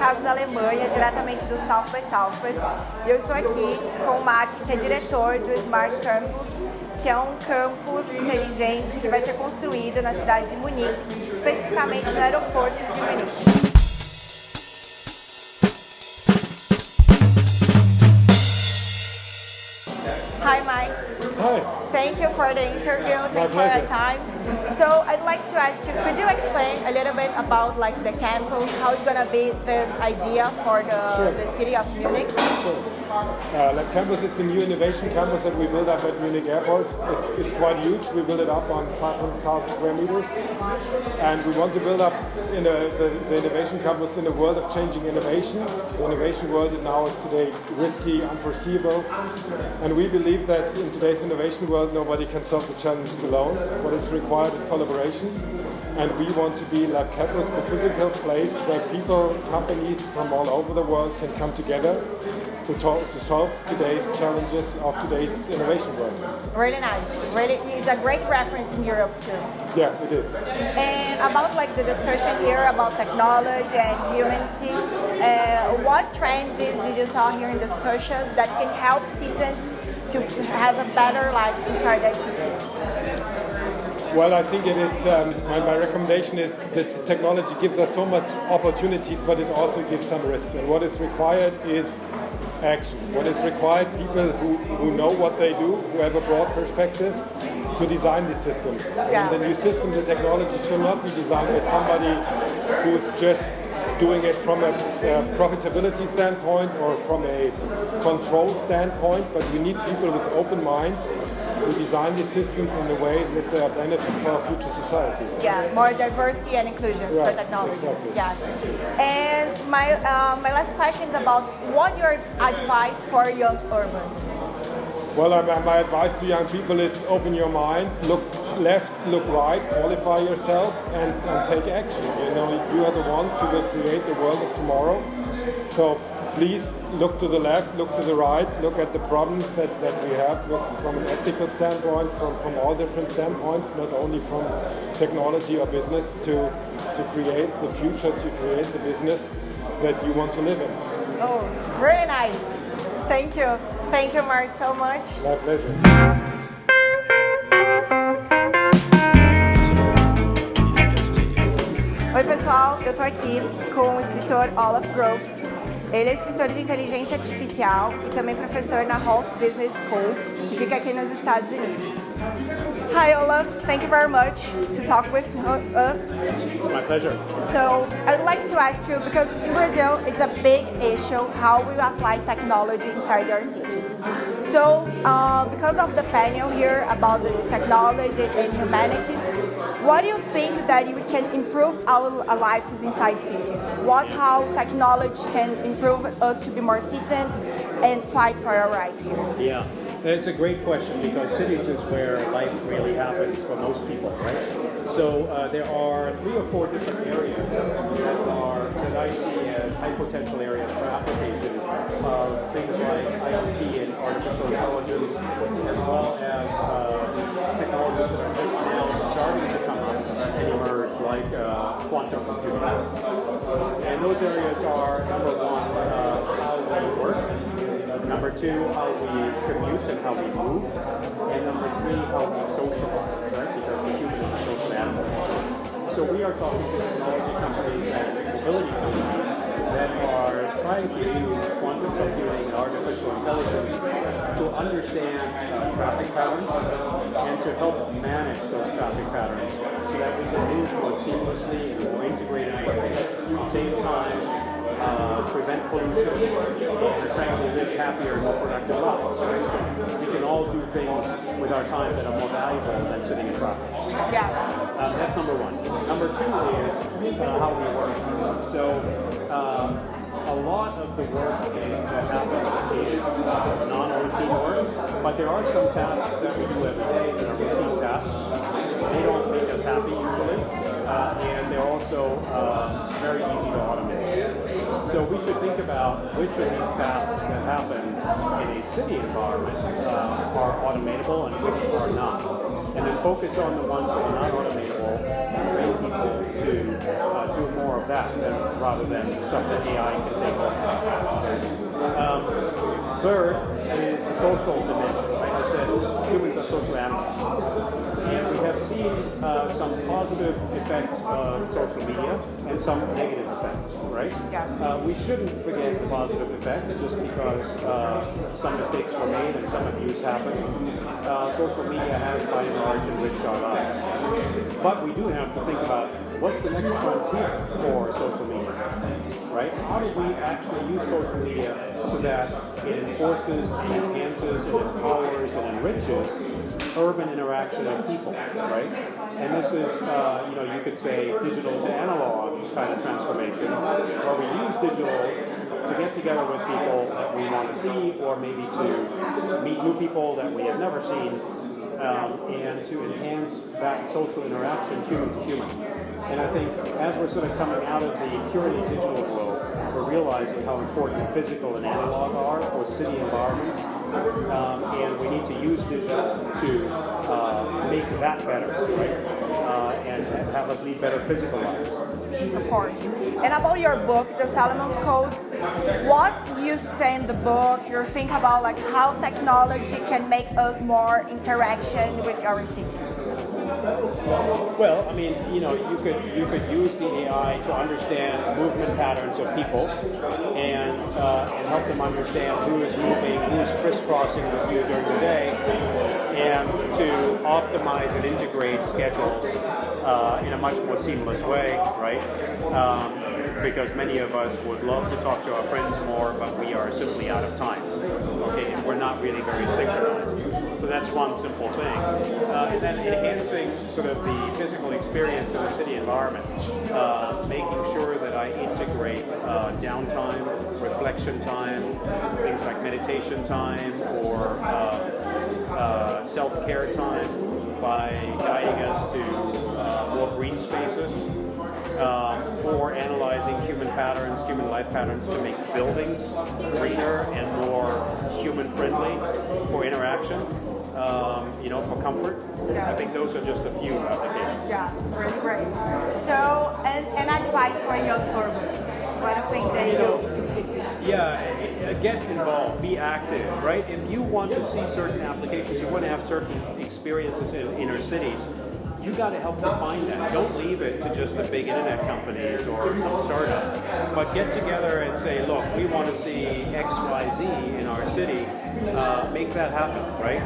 caso da Alemanha, diretamente do South by Southwest. E eu estou aqui com o Marc, que é diretor do SmartCampus, que é um campus inteligente que vai ser construído na cidade de Munique, especificamente no aeroporto de Munique. Hi, Mike. Hi. Thank you for the interview. Thank you for your time. So I'd like to ask you, could you explain a little bit about the campus, how it's going to be this idea for the city of Munich? Sure. Lab Campus is the new innovation campus that we built up at Munich Airport. It's quite huge. We built it up on 500,000 square meters. And we want to build up the innovation campus in a world of changing innovation. The innovation world now is today risky, unforeseeable. And we believe that in today's innovation world, nobody can solve the challenges alone. What is required is collaboration. And we want to be Lab Campus, the physical place where people, companies from all over the world can come together to solve today's challenges of today's innovation world. Really nice. Really, it's a great reference in Europe too. Yeah, it is. And about the discussion here about technology and humanity, what trends did you saw here in discussions that can help citizens to have a better life inside their cities? Well, I think it is, my recommendation is that technology gives us so much opportunities, but it also gives some risk. And what is required is action. What is required, people who know what they do, who have a broad perspective, to design these systems. Yeah. And the new system, the technology should not be designed by somebody who's just doing it from a profitability standpoint or from a control standpoint, but we need people with open minds who design these systems in a way that they are benefit for our future society. Yeah, more diversity and inclusion for technology. Exactly. Yes. And my last question is about what your advice for young urbans? Well, my advice to young people is open your mind, look left, look right, qualify yourself, and take action. You know, you are the ones who will create the world of tomorrow. So please look to the left, look to the right, look at the problems that we have, look from an ethical standpoint, from all different standpoints, not only from technology or business, to create the future, to create the business that you want to live in. Oh, very nice. Thank you. Thank you, Marc, so much. My pleasure. Oi, pessoal. Eu tô aqui com o escritor Olaf Groth. Ele é escritor de inteligência artificial e também professor na Hauss Business School, que fica aqui nos Estados Unidos. Hi, Olaf. Thank you very much to talk with us. My pleasure. So, I'd like to ask you, because in Brazil, it's a big issue how we apply technology inside our cities. So, because of the panel here about the technology and humanity, what do you think that we can improve our lives inside cities? How technology can improve us to be more citizens and fight for our rights here? Yeah, that's a great question because cities is where life really happens for most people, right? So there are 3 or 4 different areas that I see as high potential areas for application of things like IoT and artificial intelligence, as well as technologies that are just now starting to come up and emerge, like quantum computing. And those areas are, number 1, how we work, number 2, how we commute and how we move, and number 3, how we socialize, right? Because the human is a social animal. So we are talking to technology companies and mobility companies that are trying to use quantum computing and artificial intelligence to understand traffic patterns and to help manage those traffic patterns so that we can move more seamlessly and more integrated way, save time, prevent pollution, and frankly live happier and more productive lives. Right? We can all do things with our time that are more valuable than sitting in traffic. Yeah. That's number 1. Number 2 is how we work. So a lot of the work that happens is non-routine work, but there are some tasks that we do every day that are routine tasks. They don't make us happy usually, and they're also very easy to automate. So we should think about which of these tasks that happen in a city environment are automatable and which are not. and then focus on the ones that are not automatable, and train people to do more of that rather than stuff that AI can take over. Third is the social dimension. Like I said, humans are social animals. And we have seen some positive effects of social media and some negative effects, right? Yes. We shouldn't forget the positive effects just because some mistakes were made and some abuse happened. Social media has by and large enriched our lives. But we do have to think about what's the next frontier for social media, right? How do we actually use social media so that it enforces, and enhances, and empowers, and enriches urban interaction of people, right? And this is, you could say digital to analog kind of transformation, where we use digital to get together with people that we want to see, or maybe to meet new people that we have never seen, and to enhance that social interaction human to human. And I think as we're sort of coming out of the purely digital world, we're realizing how important physical and analog are for city environments, and we need to use digital to make that better, right? And have us lead better physical lives. Of course. And about your book, The Solomon's Code, what you say in the book, you think about like how technology can make us more interaction with our cities? Well, I mean, you could use the AI to understand movement patterns of people and help them understand who is moving, who is crisscrossing with you during the day, and to optimize and integrate schedules in a much more seamless way, right? Because many of us would love to talk to our friends more, but we are simply out of time. Okay, and we're not really very synchronized. So that's one simple thing. And then enhancing sort of the physical experience of the city environment, making sure that I integrate downtime, reflection time, things like meditation time, or self-care time by guiding us to more green spaces, or analyzing human patterns, human life patterns to make buildings greener and more human-friendly for interaction, for comfort. Yeah. I think those are just a few applications. Yeah, really great. So, and advice for young urbans, what I think they do. Yeah, get involved, be active, right? If you want to see certain applications, you want to have certain experiences in inner cities, you got to help them find that. Don't leave it to just the big internet companies or some startup, but get together and say, look, we want to see X, Y, Z in our city. Make that happen, right?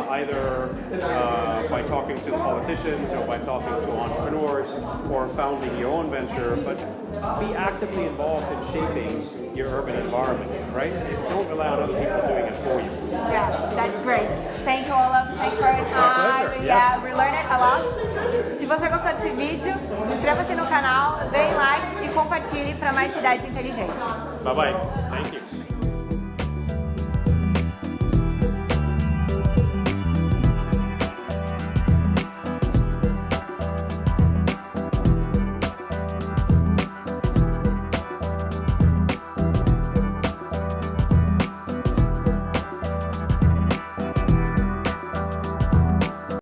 Either by talking to politicians or by talking to entrepreneurs or founding your own venture, but be actively involved in shaping your urban environment, right? Don't rely on other people doing it for you. Yeah, that's great. Thank you, Olaf. Thanks for your time. Pleasure. Yeah, we learned a lot. Se você gostou desse vídeo, inscreva-se no canal, dê like e compartilhe para mais cidades inteligentes. Bye-bye. Thank you.